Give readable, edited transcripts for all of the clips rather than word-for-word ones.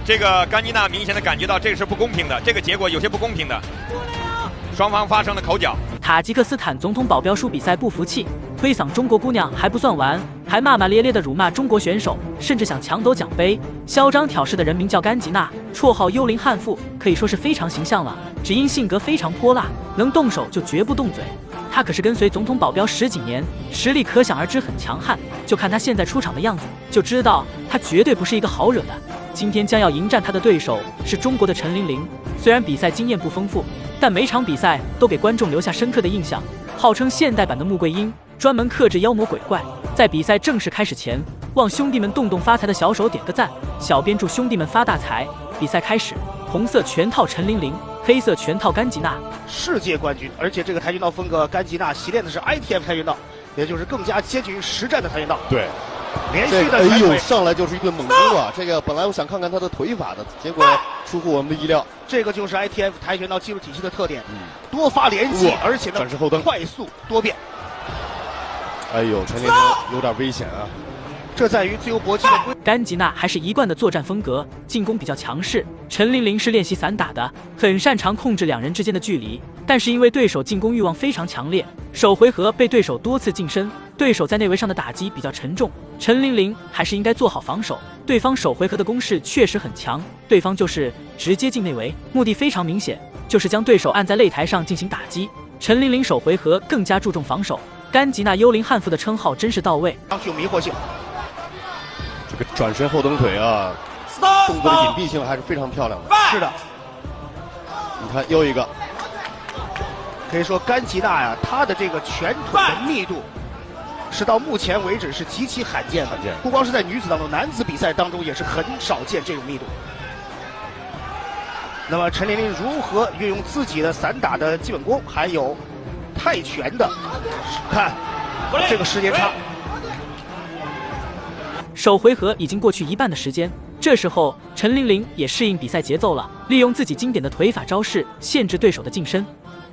这个甘吉娜明显的感觉到这是不公平的，这个结果有些不公平的。双方发生了口角。塔吉克斯坦总统保镖输比赛不服气，推搡中国姑娘还不算完，还骂骂咧咧的辱骂中国选手，甚至想抢走奖杯。嚣张挑事的人名叫甘吉娜，绰号幽灵悍妇，可以说是非常形象了。只因性格非常泼辣，能动手就绝不动嘴。他可是跟随总统保镖10几年，实力可想而知很强悍。就看他现在出场的样子，就知道他绝对不是一个好惹的。今天将要迎战他的对手是中国的陈琳琳，虽然比赛经验不丰富，但每场比赛都给观众留下深刻的印象。号称现代版的穆桂英，专门克制妖魔鬼怪。在比赛正式开始前，望兄弟们动动发财的小手点个赞，小编祝兄弟们发大财。比赛开始，红色全套陈琳琳，黑色全套甘吉娜，世界冠军。而且这个跆拳道风格，甘吉娜习练的是 ITF 跆拳道，也就是更加接近于实战的跆拳道。对，连续的哎呦，上来就是一顿猛攻啊！这个本来我想看看他的腿法的，结果出乎我们的意料。这个就是 ITF 跆拳道技术体系的特点，多发连击，而且呢转身后蹬，快速多变。哎呦，陈琳琳有点危险啊！这在于自由搏击的规。甘吉娜还是一贯的作战风格，进攻比较强势。陈琳琳是练习散打的，很擅长控制两人之间的距离。但是因为对手进攻欲望非常强烈，首回合被对手多次近身，对手在内围上的打击比较沉重。陈琳琳还是应该做好防守。对方首回合的攻势确实很强，对方就是直接进内围，目的非常明显，就是将对手按在擂台上进行打击。陈琳琳首回合更加注重防守，甘吉娜幽灵悍妇的称号真是到位，具有迷惑性。这个转身后蹬腿啊，动作的隐蔽性还是非常漂亮的。是的，你看又一个，可以说甘吉娜呀，她的这个拳腿的密度是到目前为止是极其罕见的，不光是在女子当中，男子比赛当中也是很少见这种密度。那么陈琳琳如何运用自己的散打的基本功，还有泰拳的，看这个时间差。首回合已经过去一半的时间，这时候陈琳琳也适应比赛节奏了，利用自己经典的腿法招式限制对手的近身。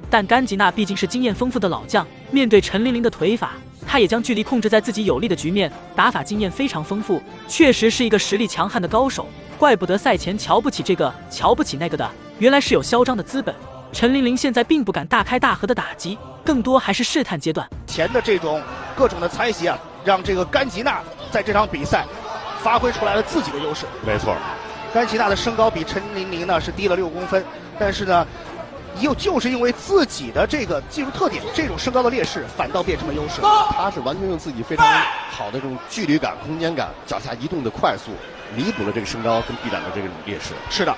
但甘吉娜毕竟是经验丰富的老将，面对陈琳琳的腿法，他也将距离控制在自己有利的局面，打法经验非常丰富，确实是一个实力强悍的高手。怪不得赛前瞧不起这个瞧不起那个的，原来是有嚣张的资本。陈琳琳现在并不敢大开大合的打击，更多还是试探阶段。前的这种各种的猜疑啊，让这个甘吉娜在这场比赛发挥出来了自己的优势。没错，甘吉娜的身高比陈琳琳呢是低了6公分，但是呢，就是因为自己的这个技术特点，这种身高的劣势反倒变成了优势。他是完全用自己非常好的这种距离感、空间感，脚下移动的快速，弥补了这个身高跟臂展的这个劣势。是的。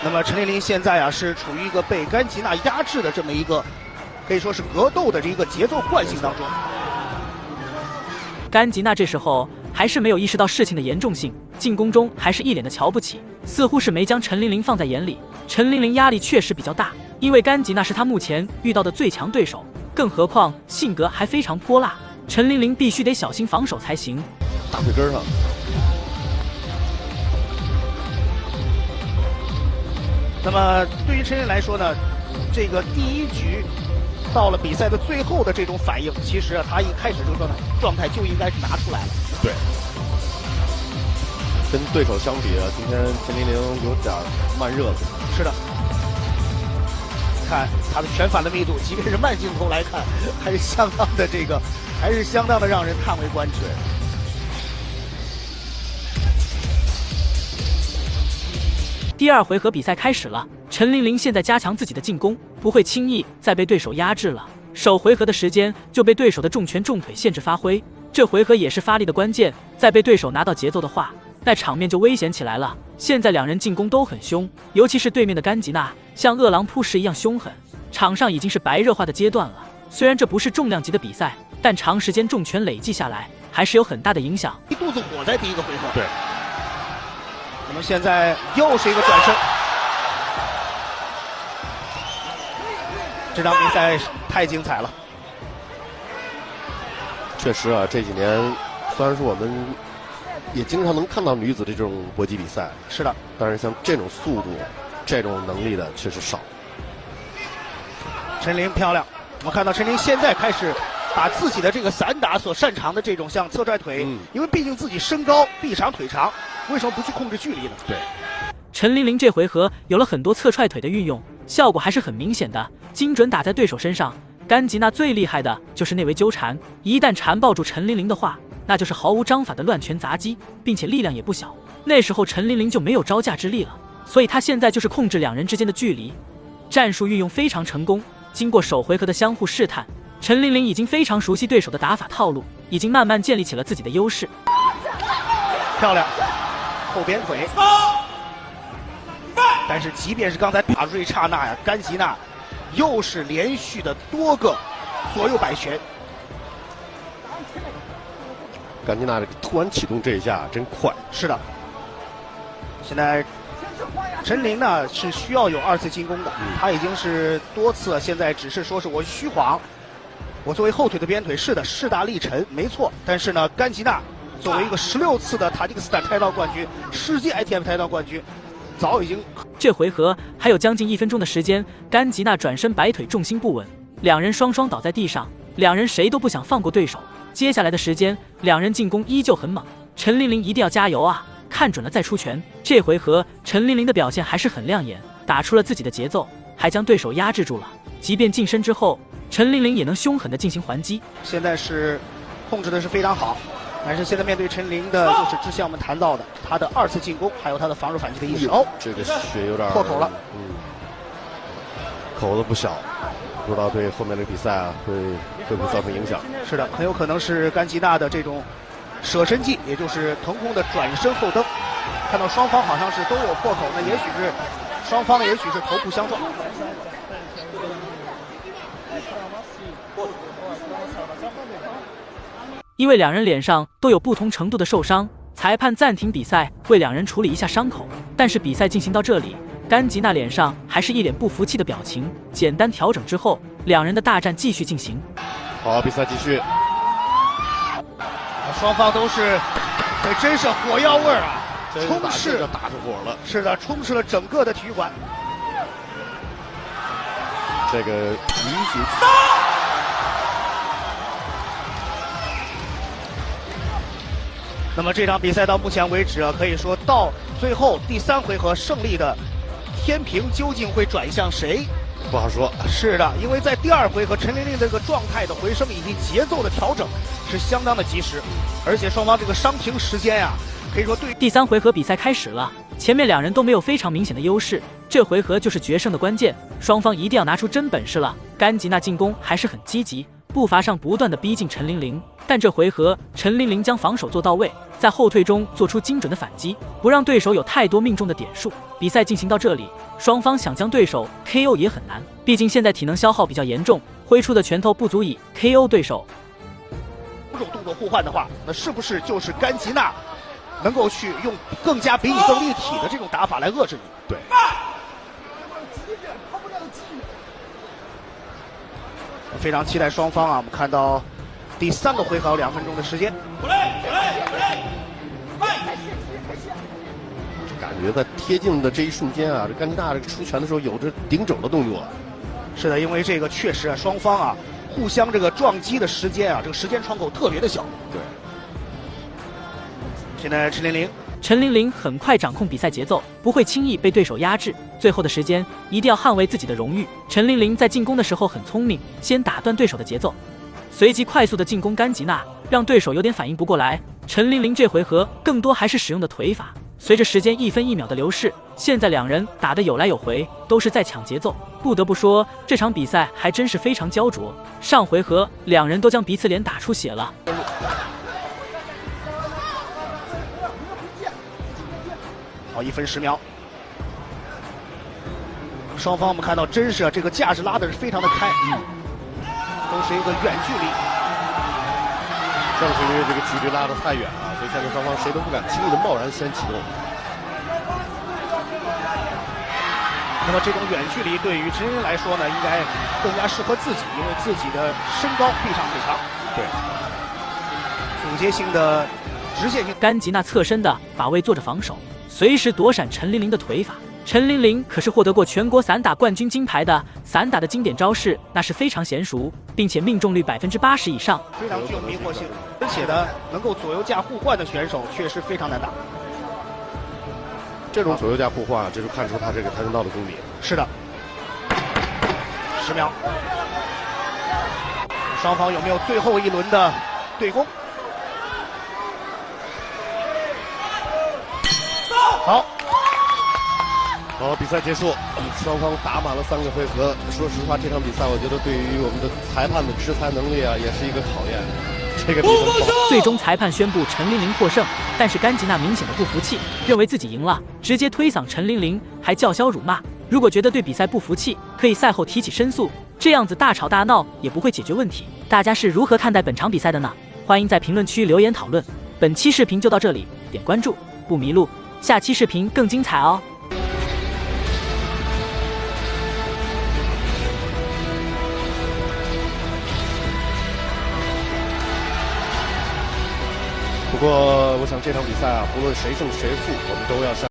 那么陈琳琳现在啊是处于一个被甘吉娜压制的这么一个，可以说是格斗的这个节奏惯性当中。甘吉娜这时候还是没有意识到事情的严重性，进攻中还是一脸的瞧不起，似乎是没将陈琳琳放在眼里。陈琳琳压力确实比较大，因为甘吉娜是她目前遇到的最强对手，更何况性格还非常泼辣，陈琳琳必须得小心防守才行。大腿根上。那么对于陈琳来说呢，这个第一局到了比赛的最后的这种反应，其实他一开始这个状态就应该是拿出来了。对，跟对手相比啊，今天陈琳琳有点慢热了。是的，看他的拳法的密度，即便是慢镜头来看，还是相当的让人叹为观止。第二回合比赛开始了，陈琳琳现在加强自己的进攻，不会轻易再被对手压制了。首回合的时间就被对手的重拳重腿限制发挥，这回合也是发力的关键，再被对手拿到节奏的话，那场面就危险起来了。现在两人进攻都很凶，尤其是对面的甘吉娜像饿狼扑食一样凶狠，场上已经是白热化的阶段了。虽然这不是重量级的比赛，但长时间重拳累计下来还是有很大的影响。一肚子火在第一个回合。对。那么现在又是一个转身，这场比赛太精彩了。确实啊，这几年虽然说我们也经常能看到女子的这种搏击比赛，是的，但是像这种速度、这种能力的确实少。陈琳漂亮，我们看到陈琳现在开始把自己的这个散打所擅长的这种像侧踹腿，因为毕竟自己身高臂长腿长，为什么不去控制距离呢？对，陈琳琳这回合有了很多侧踹腿的运用，效果还是很明显的，精准打在对手身上。甘吉娜最厉害的就是内围纠缠，一旦缠抱住陈琳琳的话，那就是毫无章法的乱拳砸击，并且力量也不小。那时候陈琳琳就没有招架之力了，所以她现在就是控制两人之间的距离，战术运用非常成功。经过首回合的相互试探，陈琳琳已经非常熟悉对手的打法套路，已经慢慢建立起了自己的优势。漂亮，后边腿。但是即便是刚才打入这一刹那呀，甘吉娜又是连续的多个左右摆拳。甘吉娜这个突然启动这一下真快。是的，现在陈琳呢是需要有2次进攻的，他已经是多次，现在只是说是我虚晃，我作为后腿的边腿，是的，势大力沉，没错。但是呢，甘吉娜作为一个16次的塔吉克斯坦跆拳道冠军，世界 ITF 跆拳道冠军，早已经。这回合还有将近1分钟的时间，甘吉娜转身摆腿，重心不稳，两人双双倒在地上，两人谁都不想放过对手。接下来的时间，两人进攻依旧很猛，陈琳琳一定要加油啊！看准了再出拳。这回合陈琳琳的表现还是很亮眼，打出了自己的节奏，还将对手压制住了。即便近身之后，陈琳琳也能凶狠地进行还击。现在是控制的是非常好，但是现在面对陈琳的，就是之前我们谈到的他的2次进攻，还有他的防守反击的意识。哦，这个血有点破口了，口子不小，不知道对后面的比赛啊会不会造成影响？是的，很有可能是甘吉娜的这种舍身技，也就是腾空的转身后蹬。看到双方好像是都有破口，那也许是双方也许是头部相撞。因为两人脸上都有不同程度的受伤，裁判暂停比赛，为两人处理一下伤口。但是比赛进行到这里，甘吉娜脸上还是一脸不服气的表情。简单调整之后，两人的大战继续进行。好，比赛继续。双方都是，这真是火药味儿啊！充斥就打出火了。是的，充斥了整个的体育馆。这个提醒。那么这场比赛到目前为止啊，可以说到最后第3回合胜利的天平究竟会转向谁？不好说。是的，因为在第2回合陈琳琳这个状态的回升以及节奏的调整是相当的及时，而且双方这个伤停时间呀，可以说对。第3回合比赛开始了，前面两人都没有非常明显的优势，这回合就是决胜的关键，双方一定要拿出真本事了。甘吉娜进攻还是很积极，步伐上不断的逼近陈琳琳，但这回合陈琳琳将防守做到位，在后退中做出精准的反击，不让对手有太多命中的点数。比赛进行到这里，双方想将对手 KO 也很难，毕竟现在体能消耗比较严重，挥出的拳头不足以 KO 对手。这种动作互换的话，那是不是就是甘吉娜能够去用更加比你更立体的这种打法来遏制你？对。非常期待双方啊！我们看到第3个回合2分钟的时间。感觉在贴近的这一瞬间啊，这甘吉娜这个出拳的时候有着顶肘的动作。是的，因为这个确实啊，双方啊互相这个撞击的时间啊，这个时间窗口特别的小。对。现在陈琳琳很快掌控比赛节奏，不会轻易被对手压制。最后的时间一定要捍卫自己的荣誉。陈琳琳在进攻的时候很聪明，先打断对手的节奏，随即快速的进攻甘吉娜，让对手有点反应不过来。陈琳琳这回合更多还是使用的腿法。随着时间1分1秒的流逝，现在两人打得有来有回，都是在抢节奏。不得不说，这场比赛还真是非常焦灼。上回合两人都将彼此脸打出血了。好，1分10秒。双方我们看到，真是啊，这个架势拉的是非常的开，都是一个远距离。正是因为这个距离拉得太远了，所以现在双方谁都不敢轻易的贸然先启动。那么这种远距离对于陈琳琳来说呢，应该更加适合自己，因为自己的身高臂长腿长。对，阻截性的直线性。甘吉娜侧身的把位做着防守，随时躲闪陈琳琳的腿法。陈琳琳可是获得过全国散打冠军金牌的，散打的经典招式那是非常娴熟，并且命中率80%以上，非常具有迷惑性，而且呢，能够左右架互换的选手确实非常难打。这种左右架互换，这就看出他这个跆拳道的功底。是的，10秒，双方有没有最后一轮的对攻？好。好，比赛结束，双方打满了3个回合。说实话，这场比赛我觉得对于我们的裁判的执裁能力啊，也是一个考验。这个比分最终裁判宣布陈琳琳获胜，但是甘吉娜明显的不服气，认为自己赢了，直接推搡陈琳琳，还叫嚣辱骂。如果觉得对比赛不服气，可以赛后提起申诉，这样子大吵大闹也不会解决问题。大家是如何看待本场比赛的呢？欢迎在评论区留言讨论。本期视频就到这里，点关注不迷路，下期视频更精彩哦。不过，我想这场比赛啊，不论谁胜谁负，我们都要向